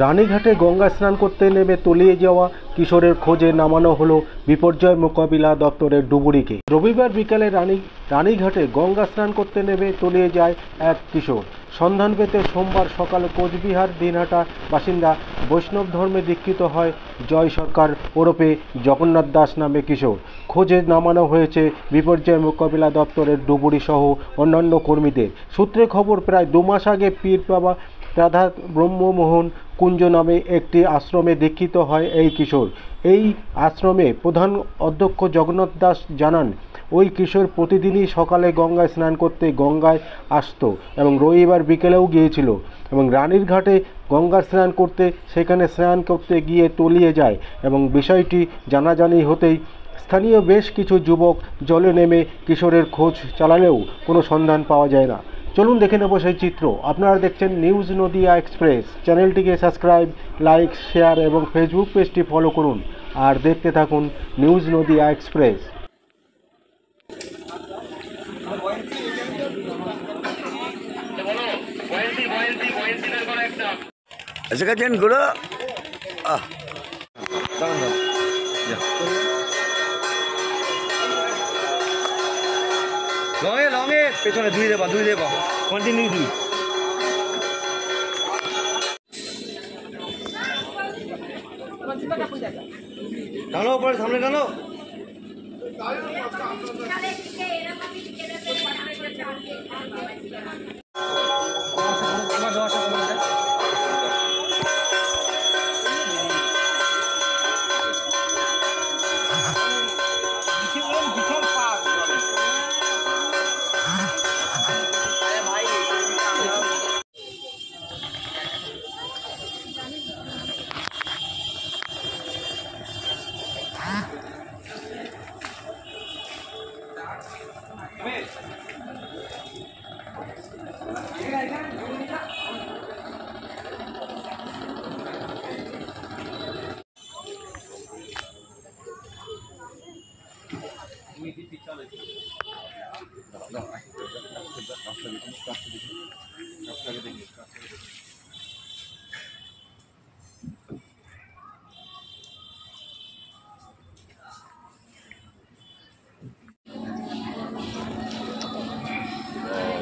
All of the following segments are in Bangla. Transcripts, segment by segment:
রানীঘাটে গঙ্গা স্নান করতে নেমে তলিয়ে যাওয়া কিশোরের খোঁজে নামানো হলো বিপর্যয় মোকাবিলা দপ্তরের ডুবুরিকে। রবিবার বিকেলে রানীঘাটে গঙ্গা স্নান করতে নেমে তলিয়ে যায় এক কিশোর। সন্ধান পেতে সোমবার সকালে কোচবিহার দিনহাটা বাসিন্দা বৈষ্ণব ধর্মে দীক্ষিত হয় জয় সরকার ওরফে জগন্নাথ দাস নামে কিশোর। খোঁজে নামানো হয়েছে বিপর্যয় মোকাবিলা দপ্তরের ডুবুরি সহ অন্যান্য কর্মীদের। সূত্রে খবর, প্রায় 2 মাস আগে পীর বাবা রাধা ব্রহ্মমোহন কুঞ্জ নামে একটি আশ্রমে দীক্ষিত হয় এই কিশোর। এই আশ্রমে প্রধান অধ্যক্ষ জগন্নাথ দাস জানান, ওই কিশোর প্রতিদিনই সকালে গঙ্গায় স্নান করতে গঙ্গায় আসতো এবং রবিবার বিকেলেও গিয়েছিল এবং রানীর ঘাটে গঙ্গা স্নান করতে সেখানে স্নান করতে গিয়ে তলিয়ে যায় এবং বিষয়টি জানাজানি হতেই স্থানীয় বেশ কিছু যুবক জলে নেমে কিশোরের খোঁজ চালালেও কোনো সন্ধান পাওয়া যায় না। চলুন দেখে নেব সেই চিত্র। আপনারা দেখছেন নিউজ নদিয়া এক্সপ্রেস। চ্যানেলটিকে সাবস্ক্রাইব, লাইক, শেয়ার এবং ফেসবুক পেজটি ফলো করুন আর দেখতে থাকুন নিউজ নদিয়া এক্সপ্রেস। লঙে পেছনে দুই দেবা কন্টিনিউ দুই। টানো পরে সামনে টানো।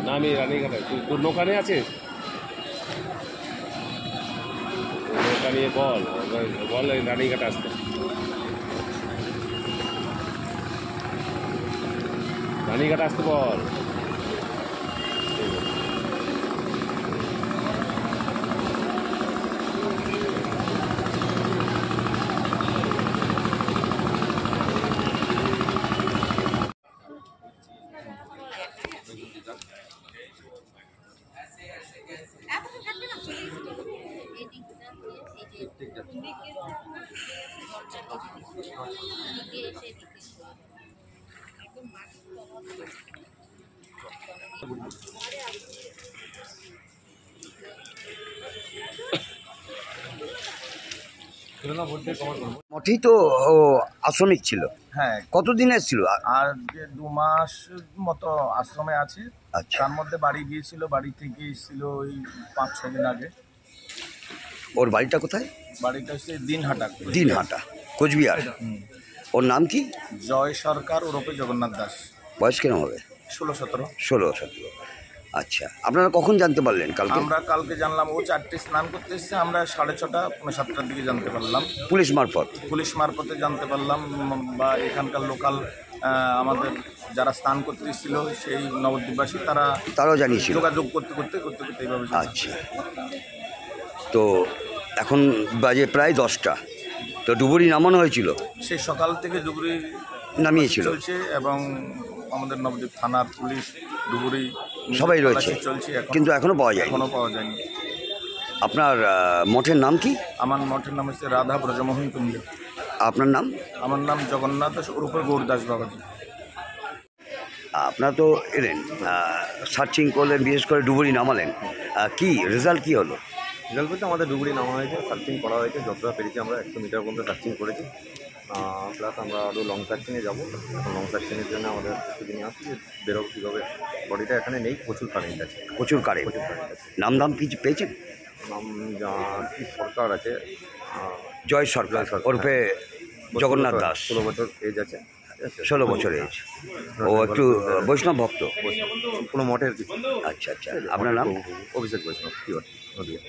নামি রানীঘাটে তোর নৌকা নিয়ে আছিস? নৌকা নিয়ে বল রানীঘাটে আসতে। রানীঘাটে আসতে বল। মঠি তো আশ্রমিক ছিল। হ্যাঁ, কতদিন এসেছিল? আর যে 2 মাস মতো আশ্রমে আছে। আচ্ছা, তার মধ্যে বাড়ি গিয়েছিল, বাড়ি থেকে এসেছিল ওই 5-6 দিন আগে। ওর বাড়িটা কোথায়? বাড়িটা হচ্ছে দিনহাটা। দিনহাটা, কোচবিহার। ওর নাম কি? জয় সরকার ওরফে জগন্নাথ দাস। বয়স কেন হবে? 16-17। 16-17। আচ্ছা, আপনারা কখন জানতে পারলেন? কালকে? আমরা কালকে জানলাম, ও 4টে স্নান করতে এসেছে, আমরা 6:30 পৌনে 7টার দিকে জানতে পারলাম। পুলিশ মারফত? পুলিশ মারফতে জানতে পারলাম, বা এখানকার লোকাল আমাদের যারা স্নান করতে এসেছিল সেই নবদ্বীপবাসী তারাও জানিয়েছিল। যোগাযোগ করতে করতে এইভাবে। আচ্ছা, তো এখন বাজে প্রায় 10টা, তো ডুবুরি নামানো হয়েছিল? সেই সকাল থেকে ডুবুরি নামিয়েছিল চলছে এবং আমাদের নবদ্বীপ থানার পুলিশ, ডুবুরি সবাই রয়েছে চলছে, কিন্তু এখনো পাওয়া যায়নি। আপনার মঠের নাম কি? আমার মঠের নাম হচ্ছে রাধা ব্রজমোহন কুঞ্জ। আপনার নাম? আমার নাম জগন্নাথ দাস ওরফে গৌরদাস বাবাজি। আপনারা তো এলেন, সার্চিং করলেন, বিশেষ করে ডুবুরি নামালেন, কি রেজাল্ট কি হলো? রেজাল্ট বলতে আমাদের ডুবুরি নামা হয়েছে, সার্চিং করা হয়েছে, যতটা পেরেছি আমরা 100 মিটার পর্যন্ত সার্চিং করেছি। প্লাস আমরা আরও লং সার্চিংয়ে যাবো। এখন লং সার্চিংয়ের জন্য আমাদের প্রতিদিনই আসছি যে বেরোবো কীভাবে। বডিটা এখানে নেই, প্রচুর কারেন্ট আছে। প্রচুর কারেন্ট। নাম কিছু পেয়েছেন? নাম কি সরকার আছে, জয় সরকার ওরফে জগন্নাথ দাস, 16 বছর এজ আছে, 16 বছর এজ। ও একটু বৈষ্ণব ভক্ত। কোনো মঠের কিছু। আচ্ছা আচ্ছা, আপনার নাম? অভিষেক বৈষ্ণব, নদিয়া।